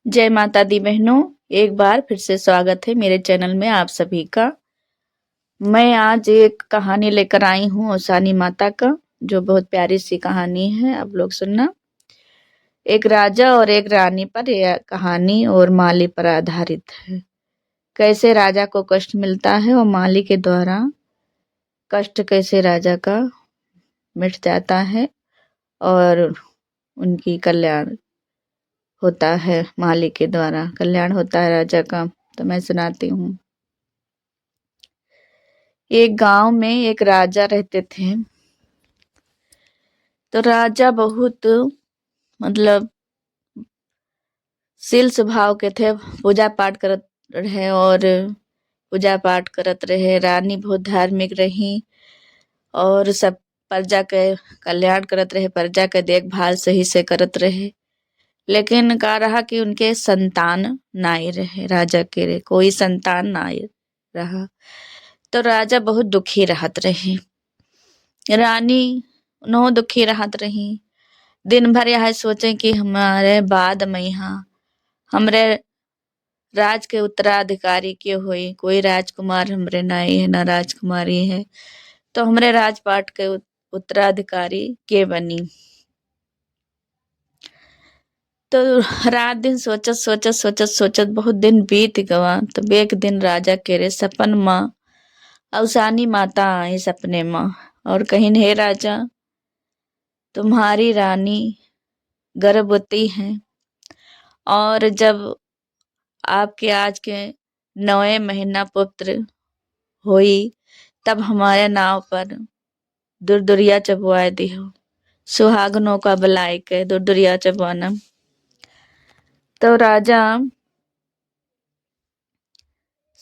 जय माता दी बहनों, एक बार फिर से स्वागत है मेरे चैनल में आप सभी का। मैं आज एक कहानी लेकर आई हूँ ओसानी माता का, जो बहुत प्यारी सी कहानी है। आप लोग सुनना। एक राजा और एक रानी पर यह कहानी और माली पर आधारित है। कैसे राजा को कष्ट मिलता है और माली के द्वारा कष्ट कैसे राजा का मिट जाता है और उनकी कल्याण होता है। माली के द्वारा कल्याण होता है राजा का। तो मैं सुनाती हूँ। एक गांव में एक राजा रहते थे। तो राजा बहुत मतलब शील स्वभाव के थे। पूजा पाठ करत रहे और पूजा पाठ करत रहे। रानी बहुत धार्मिक रही और सब प्रजा के कल्याण करत रहे, प्रजा के देखभाल सही से करत रहे। लेकिन का रहा कि उनके संतान नाई रहे। राजा के रे कोई संतान नाई रहा। तो राजा बहुत दुखी रहत रहे। रानी नो दुखी रहत रही। दिन भर यह सोचे कि हमारे बाद में यहाँ हमरे राज के उत्तराधिकारी के हुई। कोई राजकुमार हमरे नहीं है, ना राजकुमारी है, तो हमरे राजपाट के उत्तराधिकारी के बनी। तो रात दिन सोचत सोचत सोचत सोचत बहुत दिन बीत गवा। तो एक दिन राजा के रे सपन माँ औसानी माता आई सपने माँ और कहीं, हे राजा, तुम्हारी रानी गर्भवती है और जब आपके आज के 9वें महीना पुत्र हुई तब हमारे नाव पर दुरदुरिया चबवाए दिहो। सुहागनों का बुलाए के दुरदुरिया चबवाना। तो राजा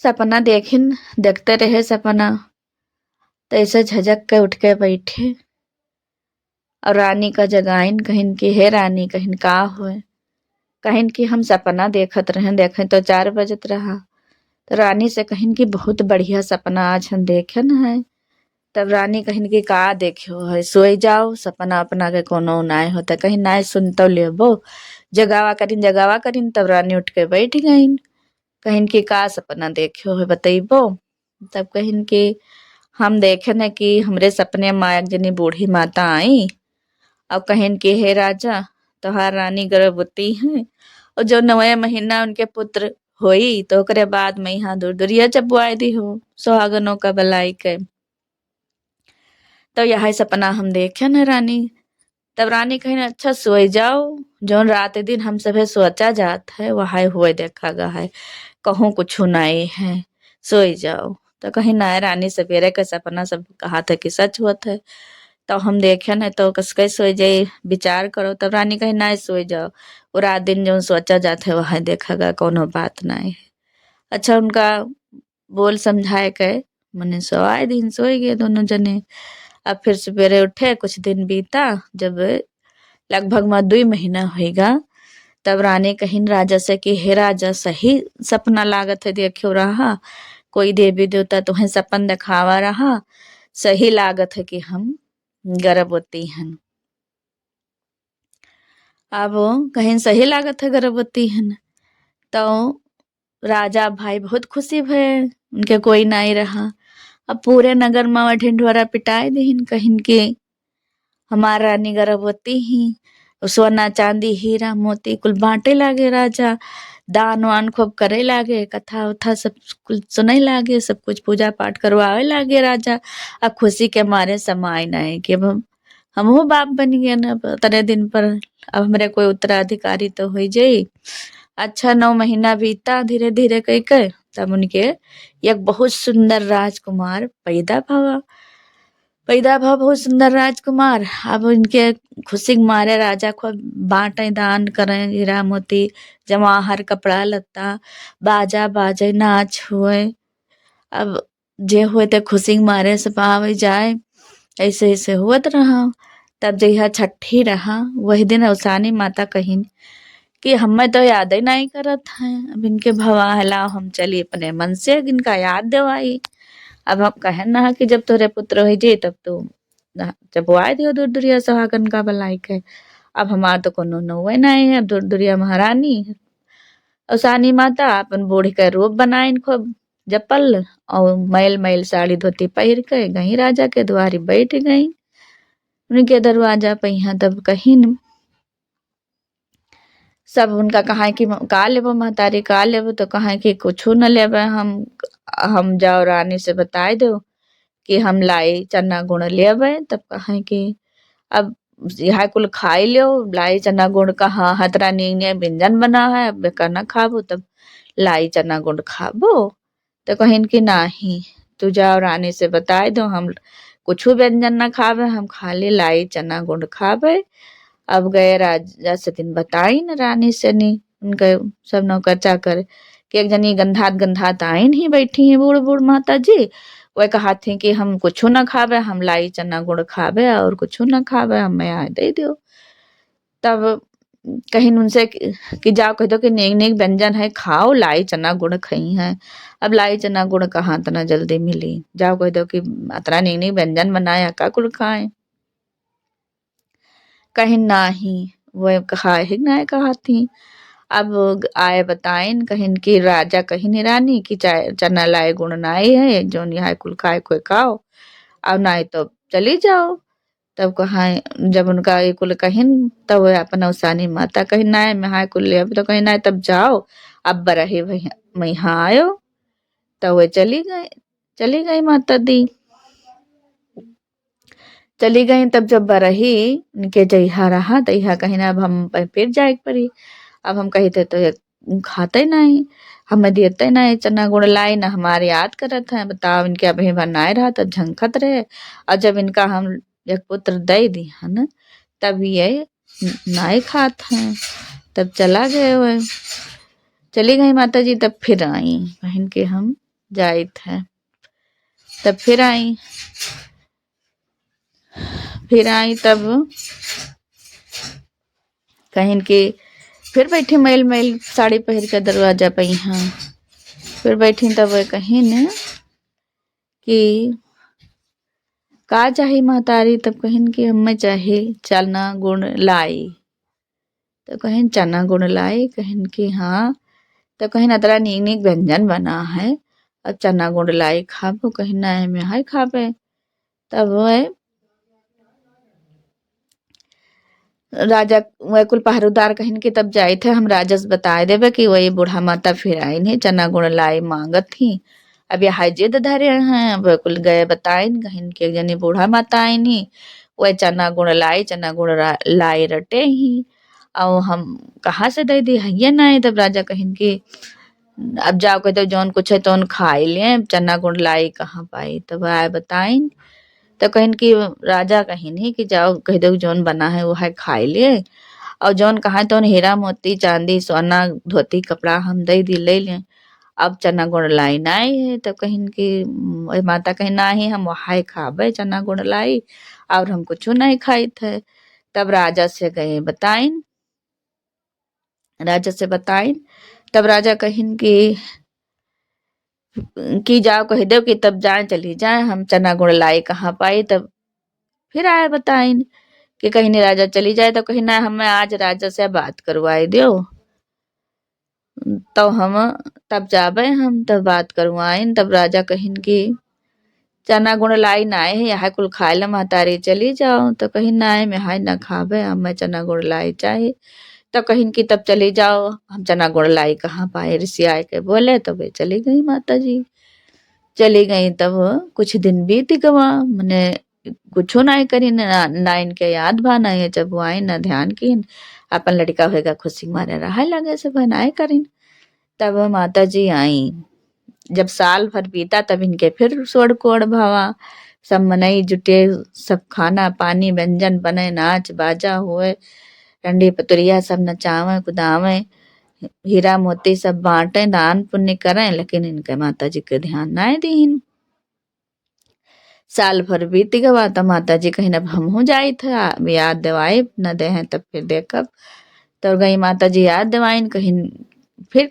सपना देखते रहे सपना। तो ऐसे झझक के उठ के बैठे और रानी का जगाइन। कहिन की, हे रानी, कहिन का हुए? कहिन की, हम सपना देखत रहे, देखे तो 4 बजत रहा। तो रानी से कहिन की, बहुत बढ़िया सपना आज हम देखन है। तब रानी कहिन की, का देखियो है? सोई जाओ, सपना अपना के कोनो नाय होता। कहीं नाय सुन तो लेबो, जगावा करिन। तब रानी उठ के बैठ गईन। कहिन की, का सपना देखियो है, बतैबो? तब कहिन की, हम देखे न कि हमरे सपने में एक जनी बूढ़ी माता आई और कहिन की, हे राजा, तोहार रानी गर्भवती है और जो 9वें महीना उनके पुत्र होई तो ओकरे बाद में यहाँ दुरदुरिया चबवाए दी हो, सुहागनों का भलाई के। तो यह सपना हम देखे न रानी। तब रानी कहिन, अच्छा सोई जाओ, जौन रात दिन हम सभे सोचा जात है वह हुए देखा गा है, कहूँ कुछ नहीं है, सोई जाओ। तो कहीं ना, रानी सवेरे का सपना सब कहा था कि सच हुआ है। तो हम देखे न तो कसके सोई जाए, विचार करो। तब रानी कहीं ना, सोई जाओ, वो रात दिन जो सोचा जाता है वह देखेगा, कोनो बात नहीं है। अच्छा, उनका बोल समझाए के मने सोआए दिन सोए गए दोनों जने। अब फिर सवेरे उठे, कुछ दिन बीता। जब लगभग में 2 महीना होएगा तब रानी कहिन राजा से कि, हे राजा, सही सपना लागत है देखियो रहा। कोई देवी देवता तुम्हें सपन दिखावा रहा, सही लागत है कि हम गर्भवती हैं। अब कहीं सही लागत है गर्भवती हैं। तो राजा भाई बहुत खुशी भये, उनके कोई नहीं रहा। अब पूरे नगर में ढिंढोरा पिटाए दीन। कहिन के हमार रानी गर्भवती ही। सोना चांदी हीरा मोती कुल बांटे लागे राजा। दान वान खूब करे लागे, कथा उथा सब कुछ सुने लागे, सब कुछ पूजा पाठ करवावे लागे राजा। अब खुशी के मारे समाये नहीं कि अब हमहू बाप बन गए न। अब तने दिन पर अब हमरे कोई उत्तराधिकारी तो हो जाई। अच्छा, 9 महीना बीता धीरे धीरे कह के। तब उनके एक बहुत सुंदर राजकुमार पैदा भा बहुत सुंदर राजकुमार। अब उनके खुशी के मारे राजा को बांटे, दान करे, हीरा मोती जवाहर, कपड़ा लत्ता, बाजा बाजे, नाच हुए। अब जे हुए ते खुशी के मारे सब आवे जाए, ऐसे ऐसे हुत रहा। तब जहिया छठी रहा वही दिन औसानी माता कहिन कि हमें तो याद ही नहीं करत है। अब इनके भवा हला हम चली अपने मन से इनका याद देवाई। अब हम कहे ना कि जब तोरे पुत्र हो जे तब तो चबवाए दियो दुरदुरिया सुहागन का भलाई के। अब हमार तो कोनो नौवे नहीं है, दुरदुरिया महारानी है। औसानी माता अपन बूढ़ी के रूप बनाइन खूब जपल और मैल मैल साड़ी धोती पहिर के गई राजा के द्वारी बैठ गई। उनके दरवाजा पे यहाँ तब कहीं न सब उनका कहा कि का लेबो महतारी का लेबो, तो कहा कि कुछ न लेबे हम जाओ रानी से बताए दो कि हम लाई चना गुड़ लेबे। तब कहा कि अब यह कुल खाई लो, लाई चना गुड़ कहाँ हतरा नी व्यंजन बना है, अब बेकार न खाबो, तब लाई चना गुड़ खाबो। तो कहिन कि नाही, तू जाओ रानी से बताए दो हम कुछ व्यंजन न खावे, हम खाली लाई चना गुड़ खावे। अब गए राजा से दिन बताई न रानी से नी उनके सब नौकर चाकर कि एक जनी गंधात गंधात आइन ही बैठी है बूढ़ बूढ़ माता जी। वह कहा थी कि हम कुछ न खावे, हम लाई चना गुड़ खावे और कुछ न खावे, हमें आए दे दो। तब कहीं उनसे कि जाओ कह दो कि नेक नेक व्यंजन है खाओ, लाई चना गुड़ खाई है। अब लाई चना गुड़ कहाँ इतना जल्दी मिली, जाओ कह दो कि अतरा नेक नेक व्यंजन बनाया का कुल खाए। कहीं नाही, वो कहा ही ना कहा थी। अब आए बताइन कहिन कि राजा कहिन रानी कि चाहे चना लाए गुण नाई है, जो यहाँ कुल खाए कोई खाओ, अब नाई तो चली जाओ। तब कहा जब उनका ये कुल कहिन तब वो अपन अवसानी माता कहिन नाय मैं हाय कुल ले, अब तो कहिन नाय तब जाओ, अब बरहे मैं यहाँ आयो। तब वो चली गई माता दी चली गई। तब जब बरही इनके जइहा रहा तइहा कहिन अब हम फिर जाए परी। अब हम कही थे तो ये खाते नहीं, हमें देते नहीं चना गुड़ लाई ना, हमारे याद करत है, बताओ इनके अभी बनाए रहा तो झंखत रहे। और जब इनका हम एक पुत्र दे दी है न, तब ये नहीं खात हैं। तब चला गए वो, चली गई माता जी। तब फिर आई बहन के हम जाए थे, तब फिर आई तब कहिन के फिर बैठी मैल मैल साड़ी पहन के दरवाजा पे यहाँ फिर बैठी। तब कहिन कि का चाही महतारी, तब कहिन कि हमें चाहे चना गुड़ लाई। तो कहिन चना गुड़ लाई, कहिन कि हाँ। तो कहिन अतरा नीक नीक व्यंजन बना है और चना गुड़ लाई खाबो, कहिन ना में हाय खाबे। तब वह राजा वह कुल पहरेदार कहिन कि तब जाए थे हम राजस बताए देवे कि वही बूढ़ा माता फिर आई नहीं चना गुड़ लाई मांगत थी। अब यह जिद धरे हैं, अब कुल गए बताइन कहिन कि एक जनी बूढ़ा माता आई नहीं, वह चना गुड़ लाई रटे ही, और हम कहाँ से दे दी है ना। तब राजा कहिन कि अब जाओ कहते जौन कुछ है तो खाई ले, चना गुड़ लाई कहाँ पाई। तब आए बताइन तो कहिन कि राजा कहिन ही कि जाओ कह दो जौन बना है वो है खाई ले, और जौन कहा तो हीरा मोती चांदी सोना धोती कपड़ा हम दे दी ले लें, अब चना गुड़ लाई नहीं है। तो कहिन कि माता कहिन नहीं हम वहां खाबे चना गुड़ लाई, और हम कुछ नहीं खाई थे। तब राजा से बताइन तब राजा कहिन कि जाओ कह दो कि तब जाए चली जाए, हम चना गुड़ लाई कहाँ पाई। तब फिर आए बताइन कि कहीं नहीं राजा चली जाए, तो कहीं ना हमें आज राजा से बात करवाई दो। तो हम तब जाबे हम तब बात करवाइन। तब राजा कहिन कि चना गुड़ लाई नाए है यहाँ कुल खाए ला महतारी चली जाओ। तो कहीं नाए में हाय ना खाबे, हमें चना गुड़ लाई चाहे। तो कहिन कि तब चली जाओ, हम चना गुड़ लाई कहाँ पाए, ऋषि आए के बोले। तो वे चली गई माता जी, चली गई। तब कुछ दिन बीत गवा, मने कुछो नहीं करी ना इनके याद भा ना ये जब वो आई ना ध्यान की अपन लड़का होएगा खुशी मारे रहा लगे से बनाए करीन। तब माता जी आई, जब साल भर बीता तब इनके फिर सोड़ कोड़ भावा, सब मनई जुटे, सब खाना पानी व्यंजन बने, नाच बाजा हुए, रंडी पतुरिया सब नचावे कुदावे, हीरा मोती सब बांटे, दान पुण्य करें, लेकिन इनके माता जी के ध्यान नहीं दीन। साल भर बीत गवा तो माता जी कहीं अब हम जाई था, अब याद दिवाए न दे हैं तब फिर देखब। तो गई माता जी याद दिवाइन, कहीं फिर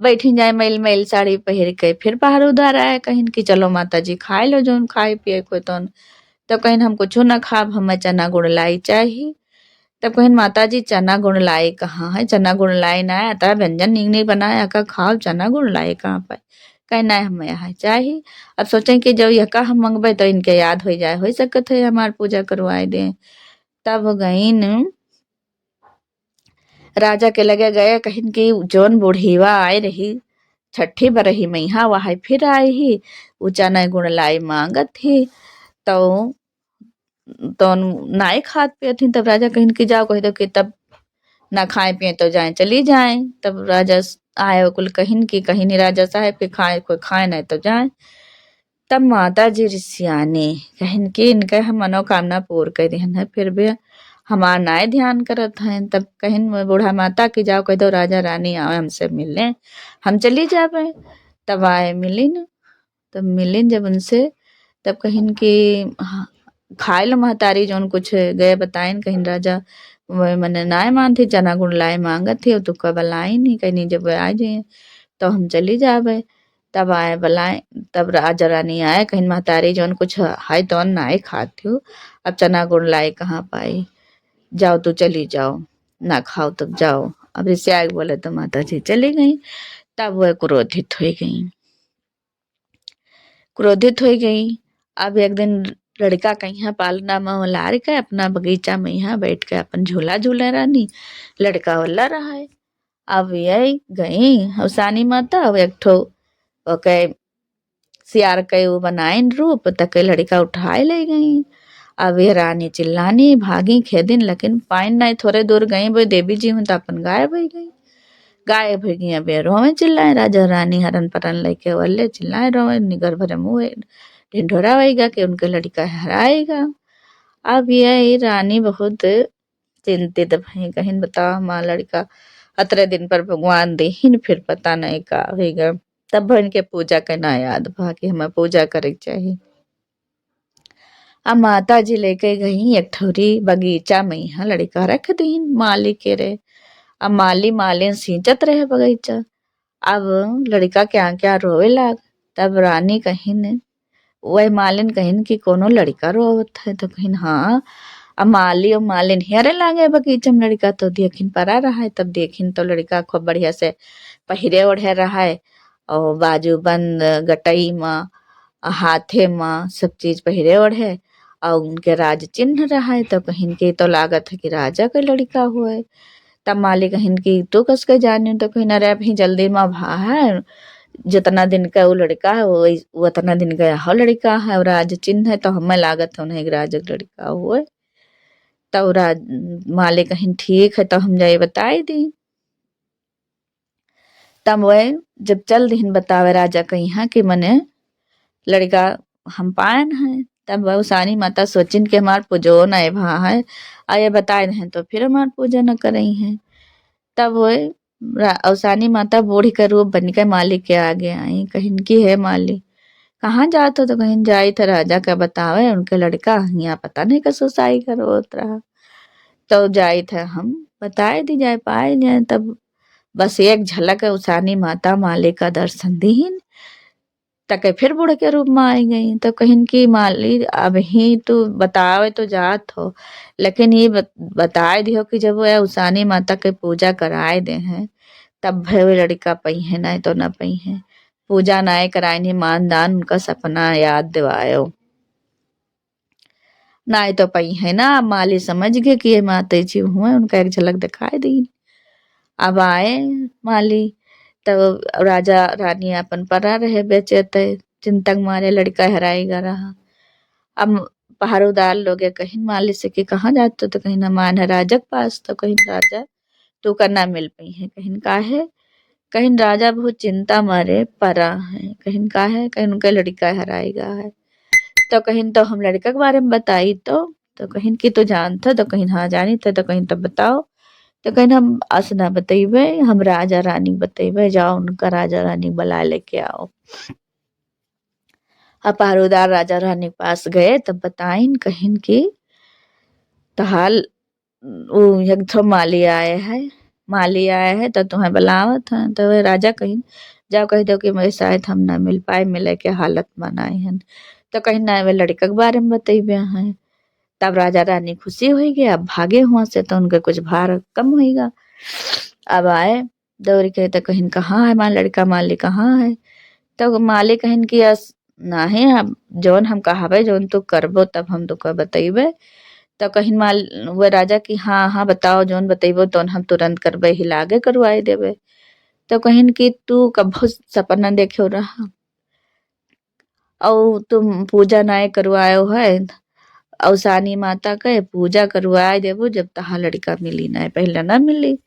बैठी जाए मैल मैल साड़ी पहर के फिर बाहर उधर आए कहीं कि चलो माता जी खाए लो जो खाए पिए को तो कहीं हम कुछ ना खाब, हमें चना गुड़ लाई चाहिए। तब कहिन माता जी चना गुड़ लाई कहाँ है, चना गुड़ लाई ना है, अतः व्यंजन नीक नीक बनाया का खाओ, चना गुड़ लाई कहाँ पाए, कहीं ना हमें यहाँ चाहिए। अब सोचें कि जब यह हम मंगबे तो इनके याद हो जाए, हो सकत है हमार पूजा करवाए दे। तब गईन राजा के लगे गए, कहिन की जोन बूढ़ीवा आई रही छठी बरही मैहा वहां फिर आई ही, ऊ चना गुड़ लाई मांगत थी। तो तो नाई खात पियत थी। तब राजा कहिन की जाओ कह दो कि तब ना खाए पिए तो जाए चली जाए। तब राजा आए कुल कहिन की कहिन राजा साहेब के खाए कोई खाए नहीं तो जाए। तब माता जी रिसियानी कहिन की इनके हम मनोकामना पूर्ण कर दिहन है, फिर भी हमार नाय ध्यान करत हैं। तब कहिन बूढ़ा माता की जाओ कह दो राजा रानी आवे हमसे मिलने, हम चली जावे। तब आए मिलिन, तब मिलिन जब उनसे तब कहिन की खाए लो महतारी जोन कुछ गए बताइन। कहिन राजा वह मने नाय मानती चना गुड़ लाए मांगत थी, तो कब लाई नहीं कहीं जब आ जाए तो हम चली जावे। तब आए बलाए, तब राजा रानी आए कहिन महतारी जोन कुछ हाय तो नाय खाती हूँ, अब चना गुड़ लाई कहाँ पाई, जाओ तो चली जाओ, ना खाओ तब जाओ। अब इसे आगे बोले तो माता जी चली गई। तब वह क्रोधित हो गई, क्रोधित हो गई। अब एक दिन लड़का कहीं पालना में लार के अपना बगीचा में यहाँ बैठ के अपन झूला झूले रानी, लड़का वाला रहा है। अब यही गई हवसानी माता, अब एक ठो ओके सियार के वो बनाइन रूप तक लड़का उठाए ले गई। अब ये रानी चिल्लानी भागी खेदिन, लेकिन पाइन नहीं थोड़े दूर गई वो देवी जी हूं तो अपन गायब हो गई। गायब हो गई, अब ये रोवे चिल्लाए राजा रानी हरन परन लेके वल्ले चिल्लाए रोवे निगर भरे मुंह ढिंढोरा वहीगा कि उनके लड़का हराएगा। अब ये रानी बहुत चिंतित भई, कहिन बताओ हमारा लड़का अतरे दिन पर भगवान देहिन फिर पता नहीं का होगा। तब इनके पूजा करना याद भा कि हमें पूजा करे चाहिए। अब माता जी लेके गई एक ठोरी बगीचा में यहाँ लड़का रख दीन माली के रे। अब माली मालिन सींचत रहे बगीचा। अब लड़का क्या क्या रोवे लाग। तब रानी कहिन वही मालिन कहिन कि कोनो लड़का रोवत है, तो कहिन हाँ। अब माली और मालिन हेरे लागे बगीचा में लड़का तो देखिन परा रहा है। तब देखिन तो लड़का खूब बढ़िया से पहिरे ओढ़े रहा है, और बाजू बंद गटई माँ हाथे माँ सब चीज पहिरे ओढ़े, और उनके राज चिन्ह रहा है। तो कहिन के तो लागत है कि राजा का लड़का हुए। तब माली कहिन की तू कस के जाने, तो कहिन अरे अभी जल्दी माँ भा है, जितना दिन का वो लड़का है वो उतना दिन का यह लड़का है, और राज चिन्ह है तो हमें लागत है उन्हें राज लड़का हुए। तब राज माली कहिन ठीक है तो हम जाए बताई दी। तब वह जब चल दीन बतावे राजा के यहाँ कि मने लड़का हम पायन है। तब वह उसानी माता सोचिन के हमार पूजो न भा है, आये बताए हैं तो फिर हमार पूजा न करई है। तब वह अवसानी माता बूढ़ी का रूप बन के मालिक के आगे आई, कहिन की है मालिक कहाँ जात हो, तो कहीं जाई था राजा का बतावे उनके लड़का यहाँ पता नहीं का सुसाई कर होत रहा। तो जाई था हम बताए दी जाए पाए जाए। तब बस एक झलक उसानी माता मालिक का दर्शन दीन, तके फिर बूढ़े के रूप में आई गई। तो कहिन की माली अब ही तू बतावे तो जात हो, लेकिन ये बताए दियो कि जब वह उसानी माता के पूजा कराए दे हैं तब भय लड़का पई है, नहीं तो न पई है। पूजा नाय कराए मानदान उनका सपना याद दिवायो, नाय तो पई है ना। अब माली समझ गए कि ये माते जी हुए, उनका एक झलक दिखाई दी। अब आए माली, तब राजा रानी अपन परा रहे बेचेते चिंतक मारे लड़का हराएगा रहा। अब पहरेदार लोग कहीं माली से कि कहाँ जाते हो, तो कहीं न मान है राजा के पास। तो कहीं राजा तू का ना मिल पई है, कहीं का है कहीं राजा बहुत चिंता मारे परा है, कहीं का है कहीं उनका लड़का हराएगा है। तो कहीं तो हम लड़का के बारे में बताई, तो कहीं की तो जानता, तो कहीं हाँ जानी था, तो कहीं तो बताओ। तो कहीं हम असना बतेबे, हम राजा रानी बतेबे, जाओ उनका राजा रानी बुला लेके आओ। अपहरुदार राजा रानी के पास गए तब बताइन कहिन की तो हाल वो एक ठो माली आए है, माली आए है तो तुम्हें बुलावत है। तो वे राजा कहिन जाओ कह दो कि मैं शायद हम ना मिल पाए, मिले के हालत बनाए हैं। तो कहीं ना वे लड़का के बारे में बतेबे हैं। तब राजा रानी खुशी होगी, अब भागे हुआ से तो उनके कुछ भार कम होगा। अब आए दौड़ के तो कहिन कहाँ है माँ लड़का, माली कहाँ है? तो माली कहिन कि अस नाही अब जौन हम कहावे जौन तू करबो तब हम तुका बतइबे। तो कहिन माल वो राजा की हाँ हाँ बताओ जौन बतइबो तौन हम तुरंत करबे हिलागे करवाए देबे। तो कहिन कि तू कभो सपना देख्यो रहा और तुम पूजा नाय करवायो है अवसानी माता के पूजा करवाए देबो जब तहां लड़का मिली ना, पहले ना मिली,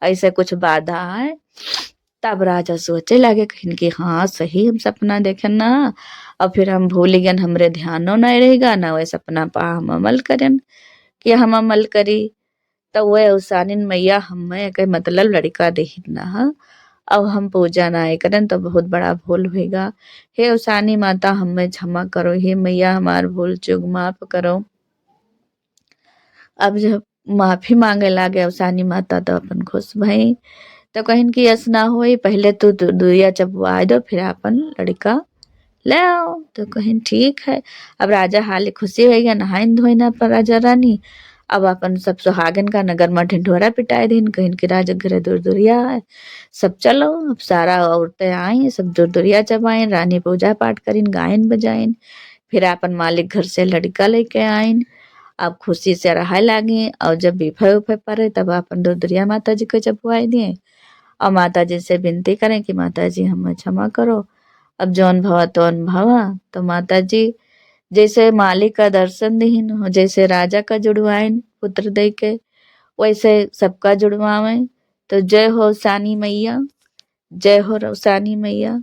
ऐसे कुछ बाधा है। तब राजा सोचे लगे कहिन कि हाँ सही हम सपना देखे ना, और फिर हम भूल गए हमरे ध्यानो नहीं रहेगा ना वह सपना पा हम अमल करें कि हम अमल करी। तो वह उसानिन मैया हमें के मतलब लड़का देहिन ना, अब हम पूजा नाय करें तो बहुत बड़ा भूल होगा। हे उसानी माता हमें क्षमा करो, हे मैया हमार भूल चूक माफ करो। अब जब माफी मांगे लागे अवसानी माता तो अपन खुश भई। तो कहिन कि ऐस ना होई पहले तू दुइया चबुआ दो फिर अपन लड़का ले आओ। तो कहिन ठीक है। अब राजा हाली खुशी हो गया, नहाइन धोइन पर राजा रानी अब अपन सब सुहागिन का नगर में ढिंढोरा पिटाए दिन कहिन कि राजा घरे दूर दूरिया है सब चलो। अब सारा औरतें आई सब दूर दूरिया चबाइन, रानी पूजा पाठ करीन, गायन बजाइन, फिर अपन मालिक घर से लड़का लेके आइन। अब खुशी से रहे लागी और जब बिफे उफे पड़े तब अपन दुदुरिया माता जी को जपवाई दिए और माता जी से विनती करें कि माता जी हमें क्षमा करो, अब जौन भवा तौन भवा। तो माता जी जैसे मालिक का दर्शन दीन हो, जैसे राजा का जुड़वाइन पुत्र दे के वैसे सबका जुड़वावे। तो जय हो सानी मैया, जय हो रौसानी मैया।